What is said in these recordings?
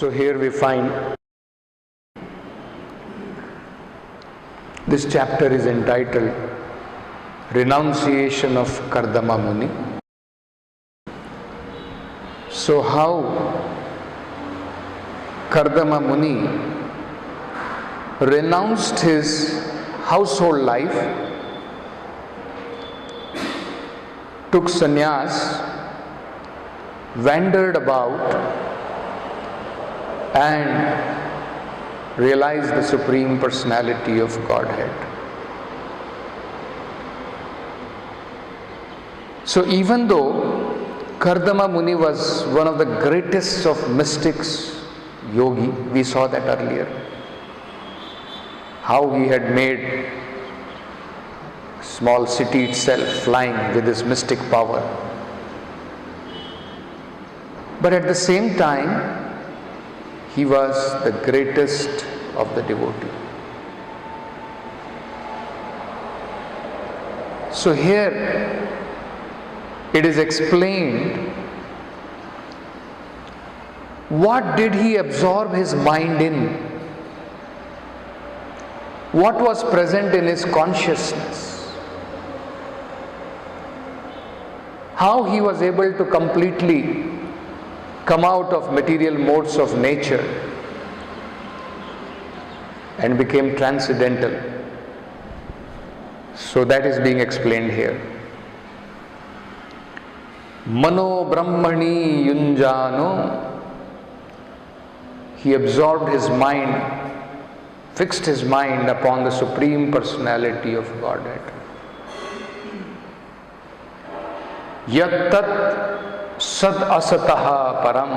So here we find this chapter is entitled Renunciation of Kardama Muni. So how Kardama Muni renounced his household life, took sannyas, wandered about and realized the Supreme Personality of Godhead. So even though Kardama Muni was one of the greatest of mystics, yogi, we saw that earlier, how he had made small city itself flying with his mystic power. But at the same time, he was the greatest of the devotee. So here it is explained what did he absorb his mind in, what was present in his consciousness, how he was able to completely come out of material modes of nature and became transcendental. So that is being explained here. Mano Brahmani Yunjano, he absorbed his mind, fixed his mind upon the Supreme Personality of Godhead. Yattat Sad Asataha Param.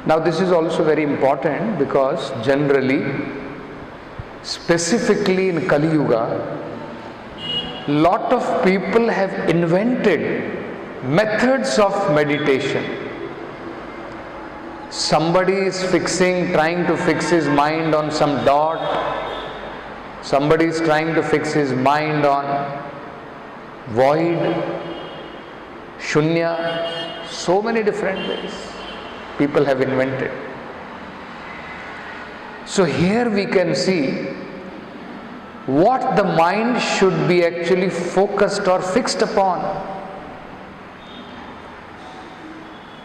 Now this is also very important because generally, specifically in Kali Yuga, lot of people have invented methods of meditation. Somebody is trying to fix his mind on some dot. Somebody is trying to fix his mind on void, Shunya, so many different ways people have invented. So here we can see what the mind should be actually focused or fixed upon.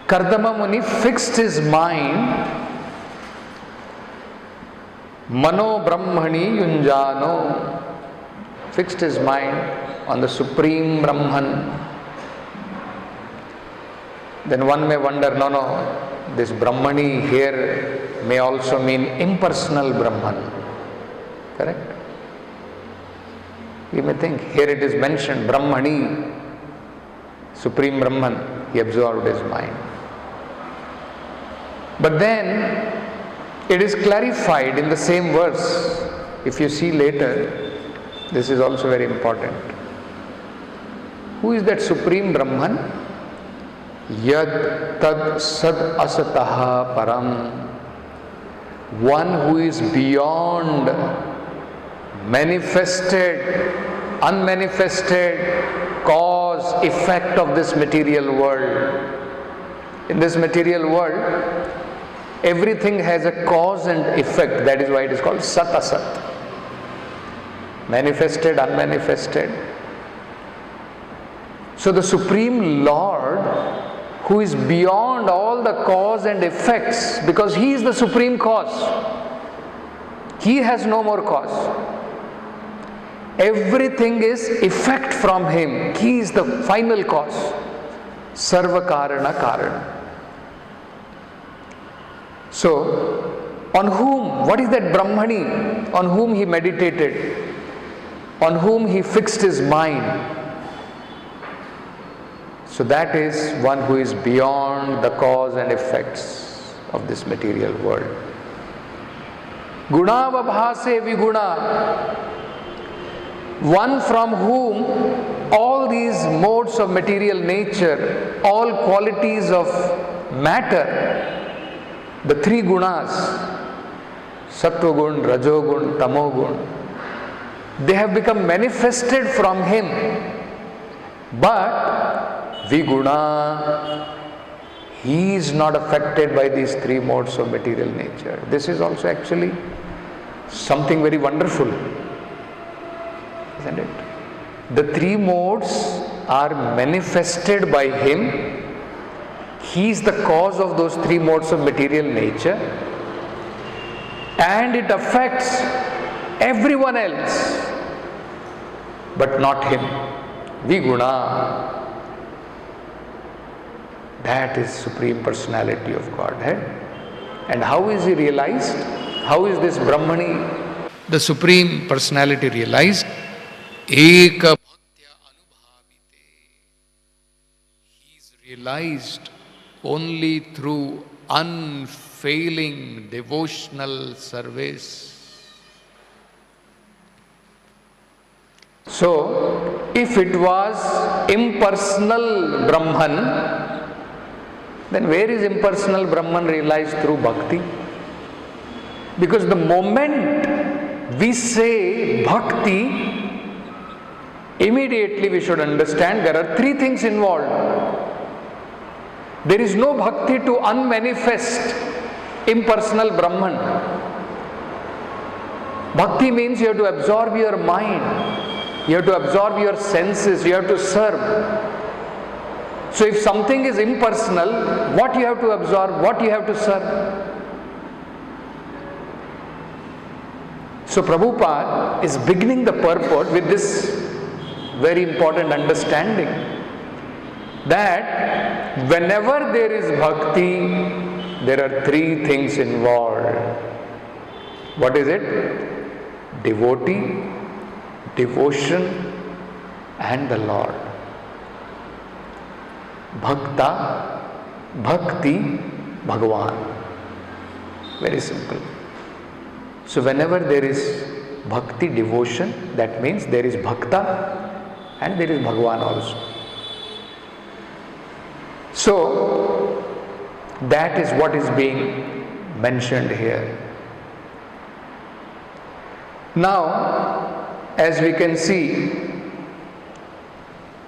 Kardama Muni fixed his mind, Mano Brahmani Yunjano, fixed his mind on the Supreme Brahman. Then one may wonder, no, this Brahmani here may also mean impersonal Brahman. Correct? We may think, here it is mentioned, Brahmani, Supreme Brahman, he absorbed his mind. But then, it is clarified in the same verse. If you see later, this is also very important. Who is that Supreme Brahman? Yad Tad Sad Asataha Param. One who is beyond manifested, unmanifested cause, effect of this material world. In this material world, everything has a cause and effect. That is why it is called Sat Asat. Manifested, unmanifested. So the Supreme Lord, who is beyond all the cause and effects, because He is the Supreme Cause. He has no more cause. Everything is effect from Him. He is the final cause. Sarva Karana Karana. So, on whom, what is that Brahmani on whom he meditated, on whom he fixed his mind? So that is one who is beyond the cause and effects of this material world. Guna vabhase viguna, one from whom all these modes of material nature, all qualities of matter, the three gunas, sattva gun, rajo gun, tamo gun, they have become manifested from him. But viguna, he is not affected by these three modes of material nature. This is also actually something very wonderful, isn't it? The three modes are manifested by him. He is the cause of those three modes of material nature, and it affects everyone else, but not him. Viguna. That is Supreme Personality of Godhead. And how is he realized? How is this Brahmani, the Supreme Personality, realized? Eka bhaktya anubhavite. He is realized only through unfailing devotional service. So, if it was impersonal Brahman, then where is impersonal Brahman realized? Through bhakti. Because the moment we say bhakti, immediately we should understand there are three things involved. There is no bhakti to unmanifest impersonal Brahman. Bhakti means you have to absorb your mind, you have to absorb your senses, you have to serve. So if something is impersonal, what you have to absorb, what you have to serve? So Prabhupada is beginning the purport with this very important understanding, that whenever there is bhakti, there are three things involved. What is it? Devotee, devotion, and the Lord. Bhakta, bhakti, Bhagavan. Very simple. So whenever there is bhakti, devotion, that means there is bhakta and there is Bhagavan also. So that is what is being mentioned here. Now, as we can see,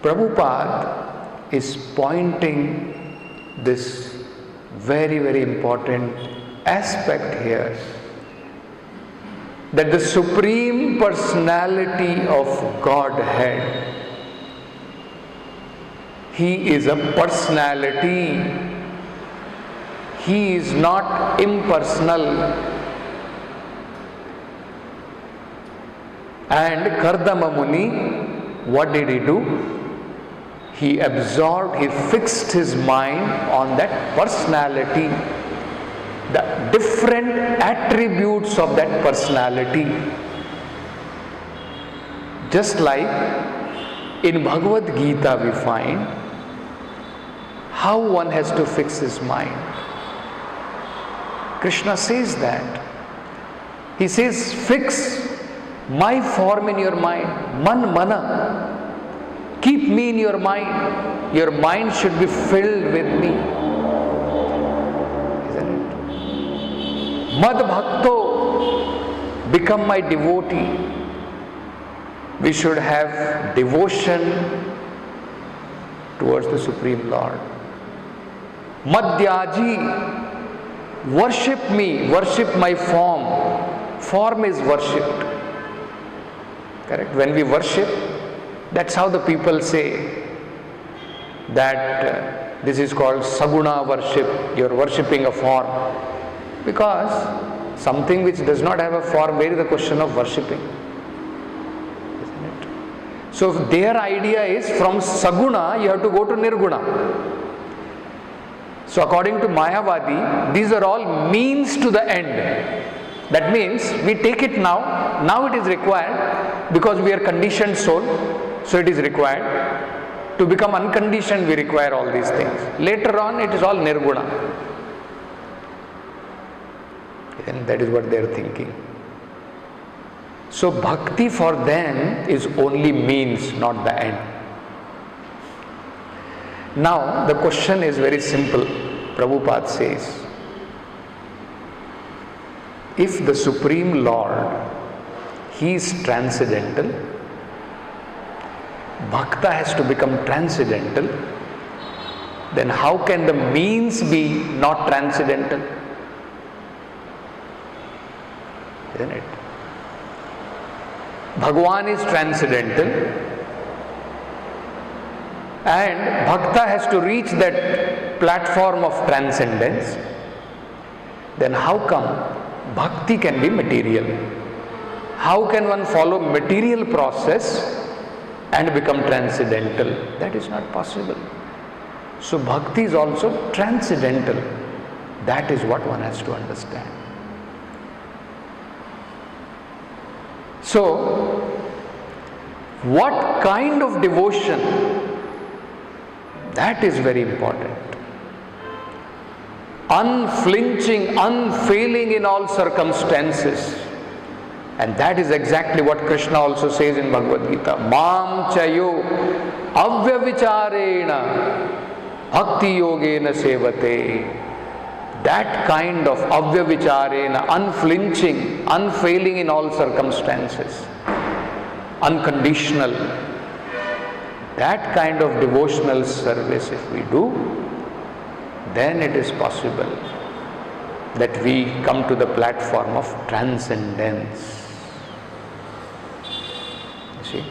Prabhupada is pointing this very, very important aspect here, that the Supreme Personality of Godhead, He is a personality. He is not impersonal. And Kardama Muni, what did he do? He absorbed, he fixed his mind on that personality, the different attributes of that personality. Just like in Bhagavad Gita we find how one has to fix his mind. Krishna says that. He says, fix my form in your mind, man mana. Keep me in your mind. Your mind should be filled with me. Isn't it? Mad bhakto, become my devotee. We should have devotion towards the Supreme Lord. Madhyaji, worship me, worship my form. Form is worshipped. Correct? When we worship, that's how the people say that this is called saguna worship. You're worshipping a form. Because something which does not have a form, where is the question of worshipping? Isn't it? So if their idea is from saguna, you have to go to nirguna. So according to Mayavadi, these are all means to the end. That means we take it now it is required because we are conditioned soul, so it is required. To become unconditioned we require all these things. Later on it is all nirguna. And that is what they are thinking. So bhakti for them is only means, not the end. Now the question is very simple. Prabhupada says, if the Supreme Lord, He is transcendental, Bhakta has to become transcendental, then how can the means be not transcendental? Isn't it? Bhagavan is transcendental, and Bhakta has to reach that platform of transcendence. Then how come Bhakti can be material? How can one follow material process and become transcendental? That is not possible. So Bhakti is also transcendental. That is what one has to understand. So, what kind of devotion? That is very important. Unflinching, unfailing in all circumstances. And that is exactly what Krishna also says in Bhagavad Gita. Mam chayo avyavicharena bhakti yogena sevate. That kind of avyavicharena, unflinching, unfailing in all circumstances, unconditional, that kind of devotional service if we do, then it is possible that we come to the platform of transcendence. You see?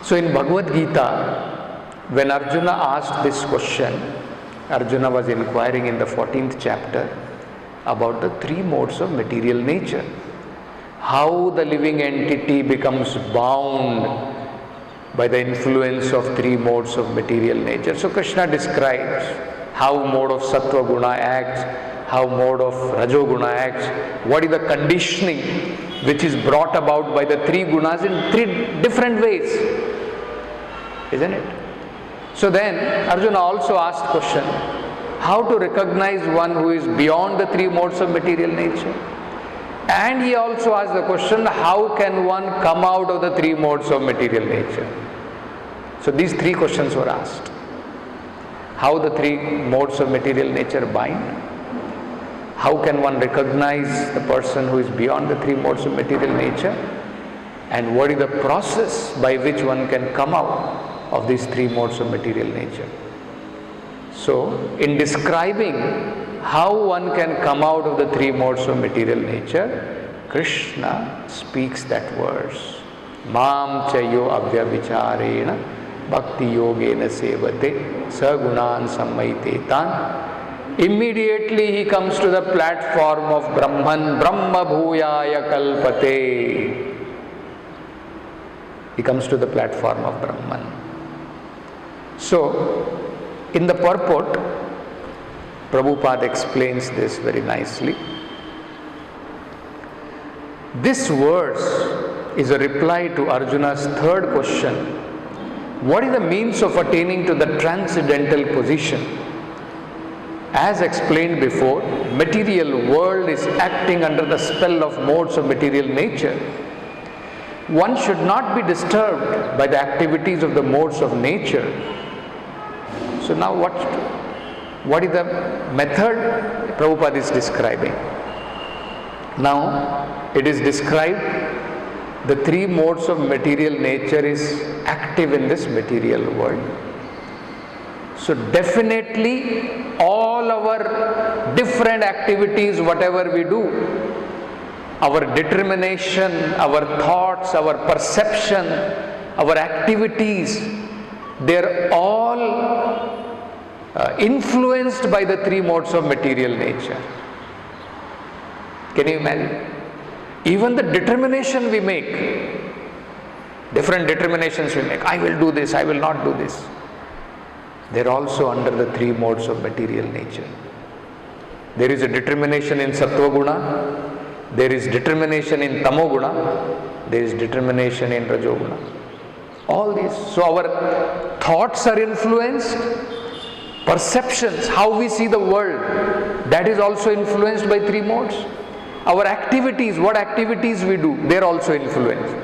So in Bhagavad Gita, when Arjuna asked this question, Arjuna was inquiring in the 14th chapter about the three modes of material nature. How the living entity becomes bound by the influence of three modes of material nature. So Krishna describes how mode of Sattva Guna acts, how mode of Rajo Guna acts, what is the conditioning which is brought about by the three gunas in three different ways. Isn't it? So then Arjuna also asked question, how to recognize one who is beyond the three modes of material nature? And he also asked the question, how can one come out of the three modes of material nature? So these three questions were asked. How the three modes of material nature bind? How can one recognize the person who is beyond the three modes of material nature? And what is the process by which one can come out of these three modes of material nature? So, in describing how one can come out of the three modes of material nature, Krishna speaks that verse. Mam chayo avyavicharena bhakti yogena sevate sagunan sammaitetan. Immediately he comes to the platform of Brahman, Brahma bhuyaya kalpate. He comes to the platform of Brahman. So, in the purport, Prabhupada explains this very nicely. This verse is a reply to Arjuna's third question. What is the means of attaining to the transcendental position? As explained before, material world is acting under the spell of modes of material nature. One should not be disturbed by the activities of the modes of nature. So now what is the method Prabhupada is describing? Now it is described the three modes of material nature is active in this material world. So definitely all our different activities, whatever we do, our determination, our thoughts, our perception, our activities, they're all influenced by the three modes of material nature. Can you imagine? Even the determination we make, different determinations we make, I will do this, I will not do this, they're also under the three modes of material nature. There is a determination in Sattva Guna, there is determination in Tamo Guna, there is determination in Rajo Guna. All these. So our thoughts are influenced, perceptions, how we see the world, that is also influenced by three modes. Our activities, what activities we do, they are also influenced.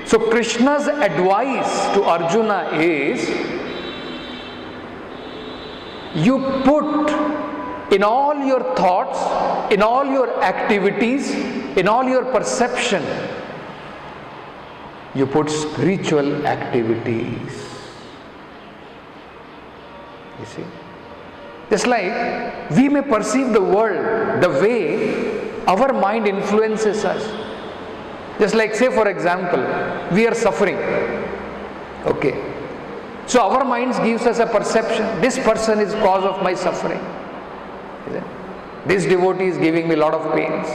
So Krishna's advice to Arjuna is, you put in all your thoughts, in all your activities, in all your perception, you put spiritual activities. You see? Just like we may perceive the world the way our mind influences us. Just like, say for example, we are suffering. Okay. So our minds gives us a perception. This person is cause of my suffering. This devotee is giving me a lot of pains.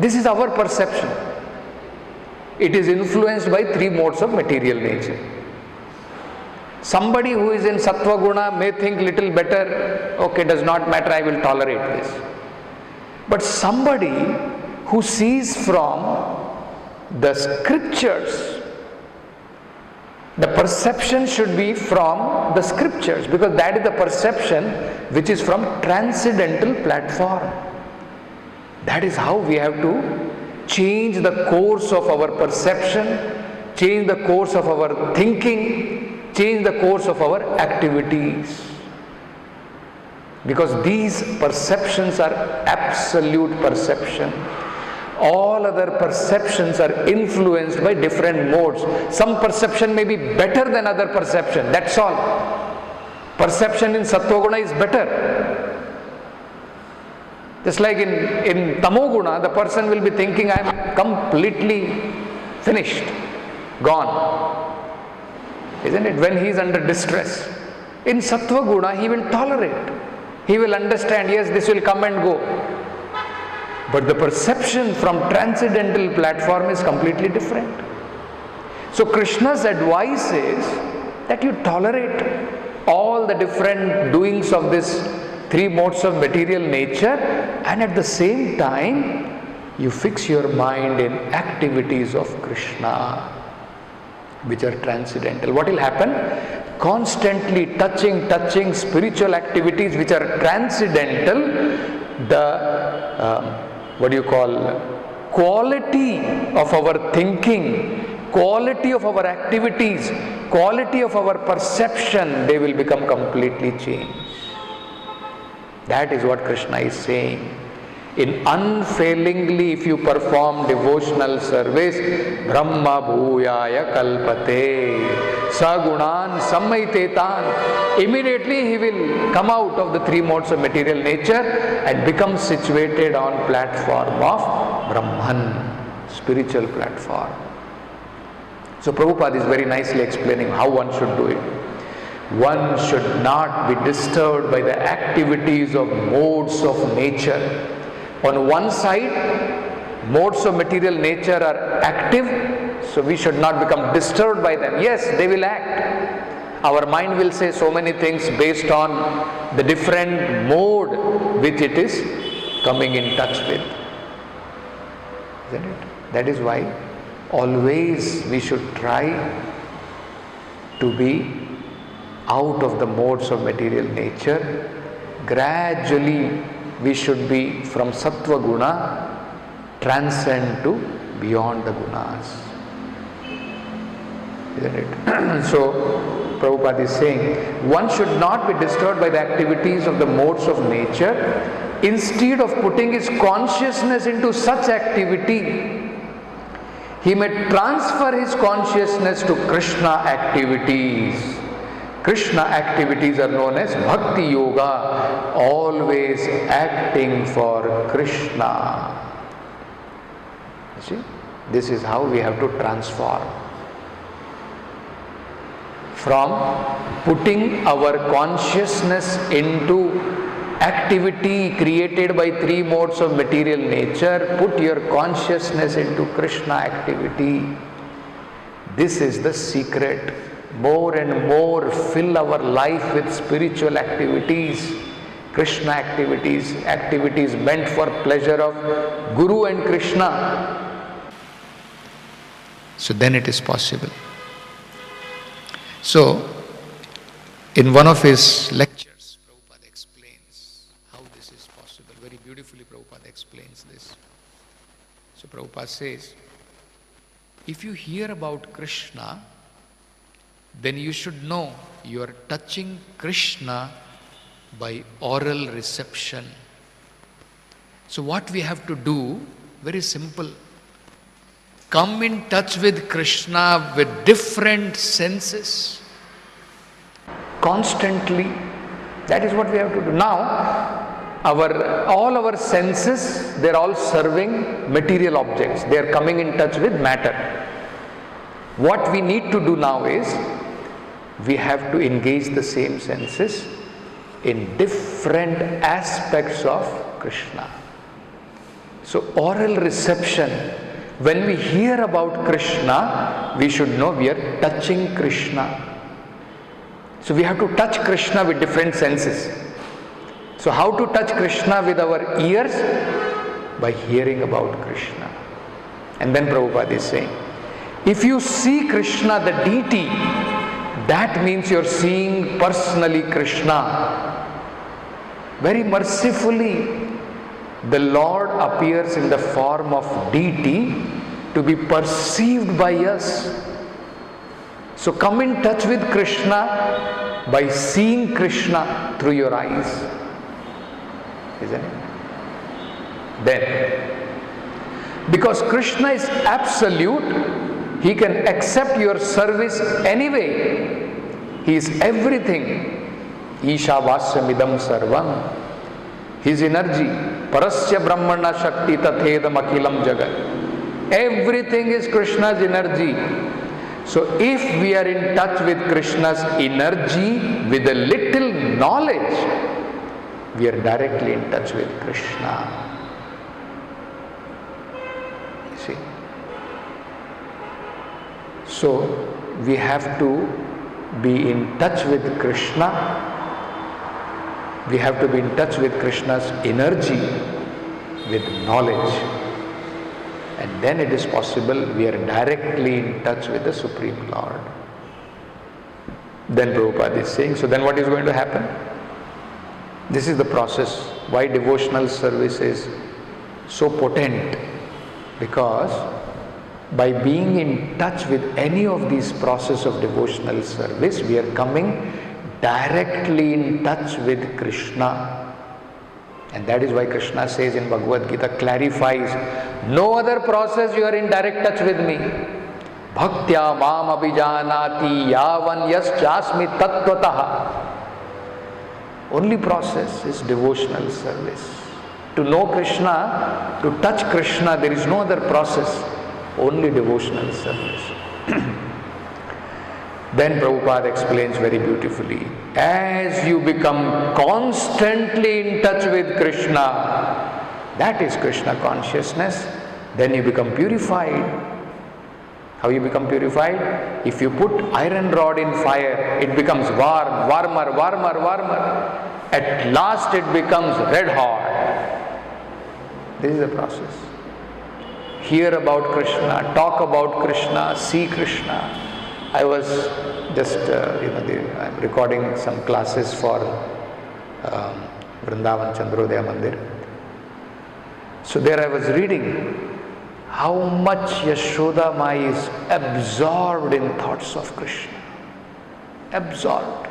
This is our perception. It is influenced by three modes of material nature. Somebody who is in sattva guna may think little better, okay, does not matter, I will tolerate this. But somebody who sees from the scriptures, the perception should be from the scriptures, because that is the perception which is from transcendental platform. That is how we have to change the course of our perception, change the course of our thinking, change the course of our activities. Because these perceptions are absolute perception. All other perceptions are influenced by different modes. Some perception may be better than other perception, that's all. Perception in Sattva-guna is better. Just like in Tamo-guna, the person will be thinking, I am completely finished, gone. Isn't it? When he is under distress. In Sattva-guna, he will tolerate. He will understand, yes, this will come and go. But the perception from transcendental platform is completely different. So Krishna's advice is that you tolerate all the different doings of this three modes of material nature, and at the same time you fix your mind in activities of Krishna which are transcendental. What will happen? Constantly touching spiritual activities which are transcendental, the quality of our thinking, quality of our activities, quality of our perception, they will become completely changed. That is what Krishna is saying. In unfailingly, if you perform devotional service, Brahma bhuyaya kalpate, sagunan sammaitetan, immediately he will come out of the three modes of material nature and become situated on platform of Brahman, spiritual platform. So Prabhupada is very nicely explaining how one should do it. One should not be disturbed by the activities of modes of nature. On one side, modes of material nature are active, so we should not become disturbed by them. Yes, they will act. Our mind will say so many things based on the different mode which it is coming in touch with. Isn't it? That is why always we should try to be out of the modes of material nature. Gradually we should be from Sattva Guna, transcend to beyond the gunas. Isn't it? So Prabhupada is saying, one should not be disturbed by the activities of the modes of nature. Instead of putting his consciousness into such activity, he may transfer his consciousness to Krishna activities. Krishna activities are known as Bhakti Yoga, always acting for Krishna. You see, this is how we have to transform. From putting our consciousness into activity created by three modes of material nature, put your consciousness into Krishna activity. This is the secret. More and more fill our life with spiritual activities, Krishna activities, activities meant for pleasure of Guru and Krishna. So then it is possible. So, in one of his lectures, Prabhupada explains how this is possible. Very beautifully Prabhupada explains this. So Prabhupada says, if you hear about Krishna, then you should know you are touching Krishna by oral reception. So what we have to do, very simple. Come in touch with Krishna with different senses. Constantly That is what we have to do. Now, all our senses, they are all serving material objects. They are coming in touch with matter. What we need to do now is, we have to engage the same senses in different aspects of Krishna. So oral reception, when we hear about Krishna, we should know we are touching Krishna. So we have to touch Krishna with different senses. So how to touch Krishna with our ears? By hearing about Krishna. And then Prabhupada is saying, if you see Krishna the deity, that means you are seeing personally Krishna. Very mercifully, the Lord appears in the form of deity to be perceived by us. So come in touch with Krishna by seeing Krishna through your eyes. Isn't it? Then, because Krishna is absolute, He can accept your service anyway. He is everything. Ishavasya sarvam. His energy. Parasya brahmana shakti tathedam akilam jagat. Everything is Krishna's energy. So if we are in touch with Krishna's energy with a little knowledge, we are directly in touch with Krishna. You see? So we have to be in touch with Krishna. We have to be in touch with Krishna's energy with knowledge. And then it is possible we are directly in touch with the Supreme Lord. Then Prabhupada is saying, so then what is going to happen? This is the process. Why devotional service is so potent? Because by being in touch with any of these process of devotional service, we are coming directly in touch with Krishna. And that is why Krishna says in Bhagavad Gita, clarifies, no other process you are in direct touch with me. Bhaktya mam abhijanati yavan yaschasmi tattvataha. Only process is devotional service. To know Krishna, to touch Krishna, there is no other process, only devotional service. Then Prabhupada explains very beautifully, as you become constantly in touch with Krishna, that is Krishna consciousness, then you become purified. How you become purified? If you put iron rod in fire, it becomes warmer. At last it becomes red hot. This is the process. Hear about Krishna, talk about Krishna, see Krishna. I was just, I'm recording some classes for Vrindavan Chandrodaya Mandir. So there I was reading how much Yashoda Mai is absorbed in thoughts of Krishna. Absorbed.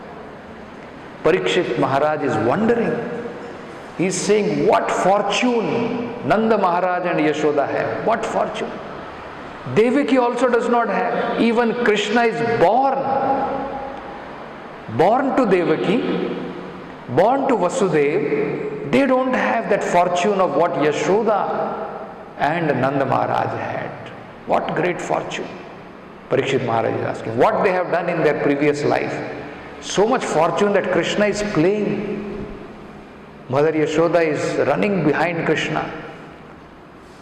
Parikshit Maharaj is wondering. He is saying, what fortune Nanda Maharaj and Yashoda have. What fortune. Devaki also does not have. Even Krishna is born to Devaki, born to Vasudev. They don't have that fortune of what Yashoda and Nanda Maharaj had. What great fortune. Parikshit Maharaj is asking, what they have done in their previous life. So much fortune that Krishna is playing. Mother Yashoda is running behind Krishna.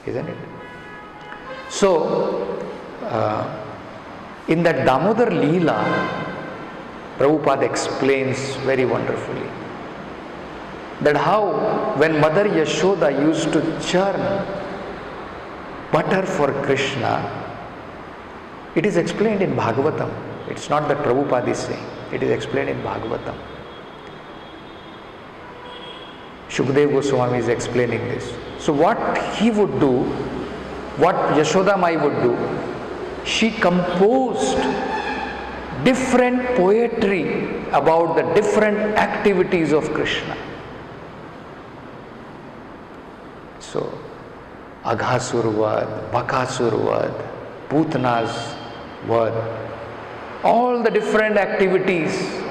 Isn't it? So, in that Damodar Leela, Prabhupada explains very wonderfully that how when Mother Yashoda used to churn butter for Krishna, it is explained in Bhagavatam. It's not that Prabhupada is saying, it is explained in Bhagavatam. Shukdev Goswami is explaining this. So what he would do, what Yashoda Mai would do, she composed different poetry about the different activities of Krishna. So, Aghasur Vad, Bakasur Vad, Putna's Vad, all the different activities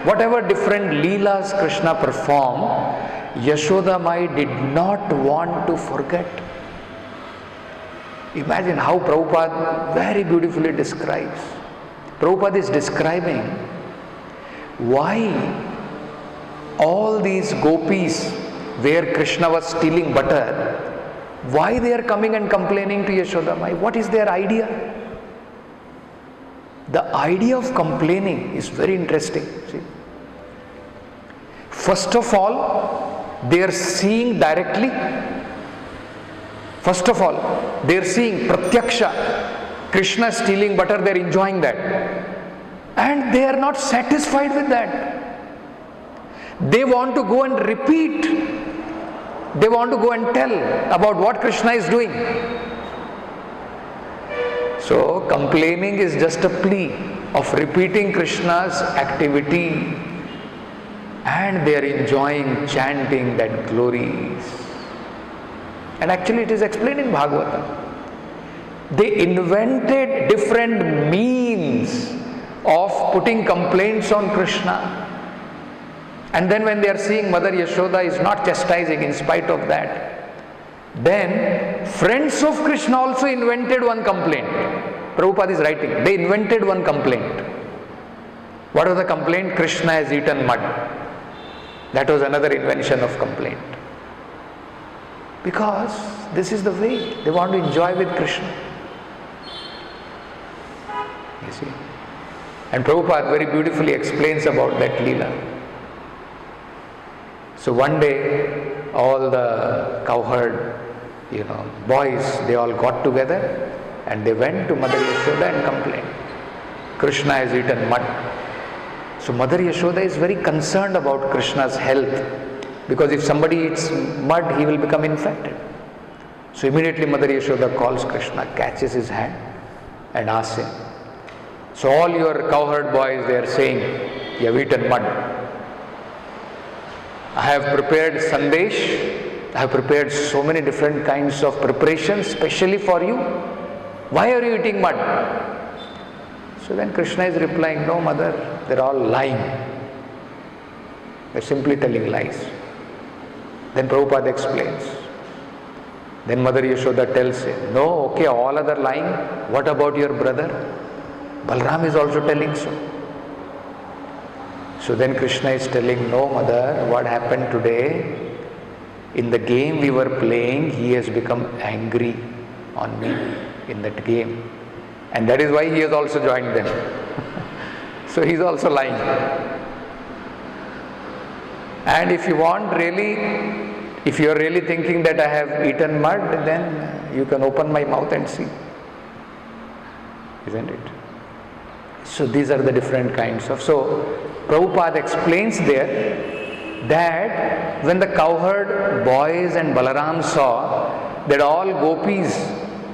whatever different leelas Krishna performed, Yashoda Mai did not want to forget. Imagine how Prabhupada very beautifully describes. Prabhupada is describing why all these gopis where Krishna was stealing butter, why they are coming and complaining to Yashoda Mai? What is their idea? The idea of complaining is very interesting. See? First of all, they are seeing directly. First of all, they are seeing pratyaksha. Krishna stealing butter, they are enjoying that. And they are not satisfied with that. They want to go and repeat. They want to go and tell about what Krishna is doing. So, complaining is just a plea of repeating Krishna's activity, and they are enjoying chanting that glories. And actually it is explained in Bhagavatam. They invented different means of putting complaints on Krishna. And then when they are seeing Mother Yashoda is not chastising in spite of that, then friends of Krishna also invented one complaint. Prabhupada is writing, they invented one complaint. What was the complaint? Krishna has eaten mud. That was another invention of complaint. Because this is the way they want to enjoy with Krishna. You see? And Prabhupada very beautifully explains about that Leela. So one day, all the cowherd, boys, they all got together and they went to Mother Yashoda and complained. Krishna has eaten mud. So Mother Yashoda is very concerned about Krishna's health, because if somebody eats mud, he will become infected. So immediately Mother Yashoda calls Krishna, catches his hand and asks him, so all your cowherd boys, they are saying, you have eaten mud. I have prepared sandesh, I have prepared so many different kinds of preparations specially for you. Why are you eating mud? So then Krishna is replying, no mother, they are all lying. They are simply telling lies. Then Prabhupada explains. Then Mother Yashoda tells him, no, okay, all other lying. What about your brother? Balram is also telling so. So then Krishna is telling, no mother, what happened today? In the game we were playing, he has become angry on me in that game. And that is why he has also joined them. So he is also lying. And if you want really, if you are really thinking that I have eaten mud, then you can open my mouth and see. Isn't it? So these are the different kinds of. So Prabhupada explains there that when the cowherd boys and Balaram saw that all gopis,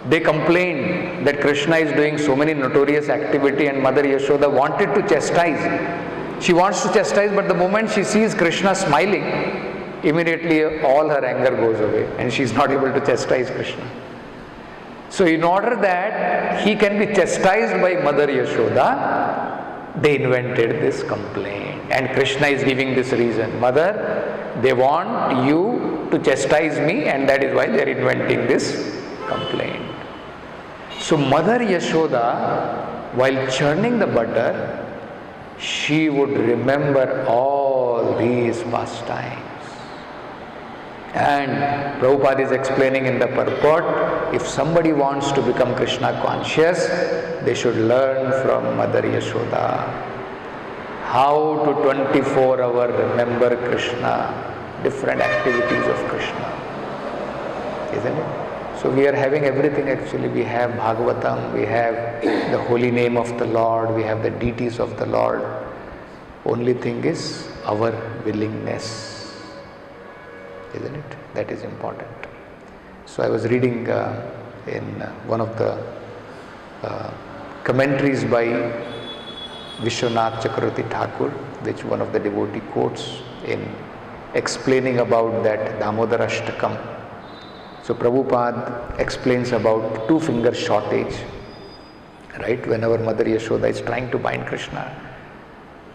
they complained that Krishna is doing so many notorious activity, and Mother Yashoda wanted to chastise. She wants to chastise, but the moment she sees Krishna smiling, immediately all her anger goes away and she is not able to chastise Krishna. So in order that he can be chastised by Mother Yashoda, they invented this complaint. And Krishna is giving this reason. Mother, they want you to chastise me, and that is why they are inventing this complaint. So Mother Yashoda, while churning the butter, she would remember all these pastimes. And Prabhupada is explaining in the purport, if somebody wants to become Krishna conscious, they should learn from Mother Yashoda how to 24-hour remember Krishna, different activities of Krishna. Isn't it? So we are having everything actually. We have Bhagavatam, we have the holy name of the Lord, we have the deities of the Lord. Only thing is our willingness. Isn't it? That is important. So I was reading in one of the commentaries by Vishwanath Chakravarti Thakur, which one of the devotee quotes in explaining about that Damodara Ashtakam. So Prabhupada explains about two-finger shortage, right? Whenever Mother Yashoda is trying to bind Krishna,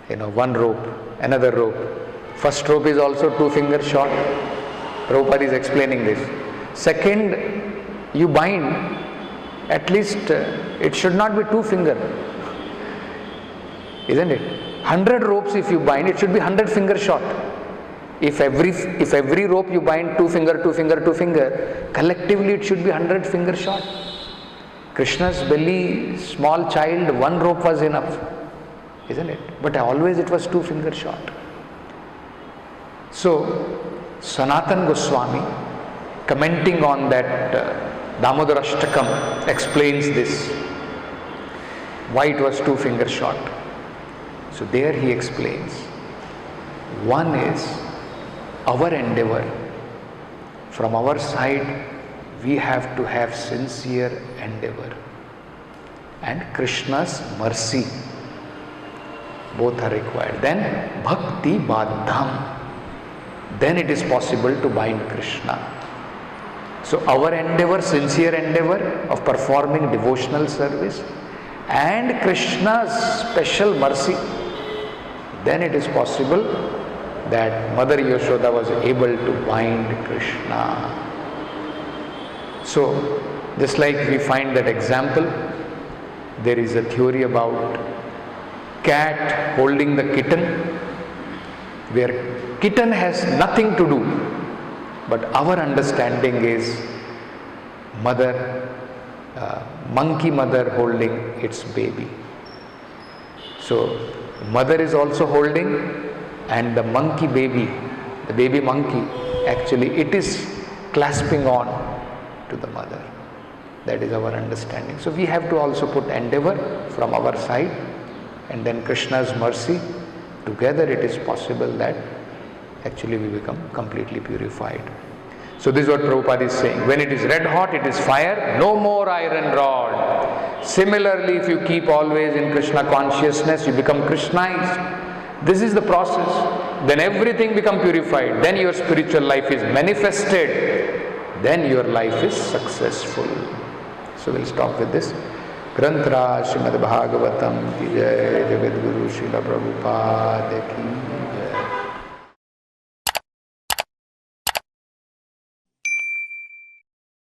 one rope, another rope. First rope is also 2 fingers short. Prabhupada is explaining this. Second, you bind, at least it should not be 2 finger. Isn't it? 100 ropes if you bind, it should be 100 fingers short. If every rope you bind 2 finger, 2 finger, 2 finger, collectively it should be 100 fingers short. Krishna's belly, small child, 1 rope was enough. Isn't it? But always it was 2 fingers short. So, Sanatan Goswami, commenting on that Damodara Ashtakam, explains this, why it was 2 fingers short. So there he explains, one is our endeavor. From our side, we have to have sincere endeavor. And Krishna's mercy, both are required. Then Bhakti Badham. Then it is possible to bind Krishna. So our endeavor, sincere endeavor of performing devotional service and Krishna's special mercy, then it is possible that Mother Yashoda was able to bind Krishna. So just like we find that example, there is a theory about cat holding the kitten, where kitten has nothing to do, but our understanding is monkey mother holding its baby. So mother is also holding, and the monkey baby, the baby monkey, actually it is clasping on to the mother. That is our understanding. So we have to also put endeavor from our side, and then Krishna's mercy. Together it is possible that actually we become completely purified. So this is what Prabhupada is saying. When it is red hot, it is fire, no more iron rod. Similarly, if you keep always in Krishna consciousness, you become Krishnized. This is the process. Then everything becomes purified. Then your spiritual life is manifested. Then your life is successful. So we'll stop with this. Granthra Srimad Bhagavatam ki jai, Jagat Guru Srila Prabhupada ki jai.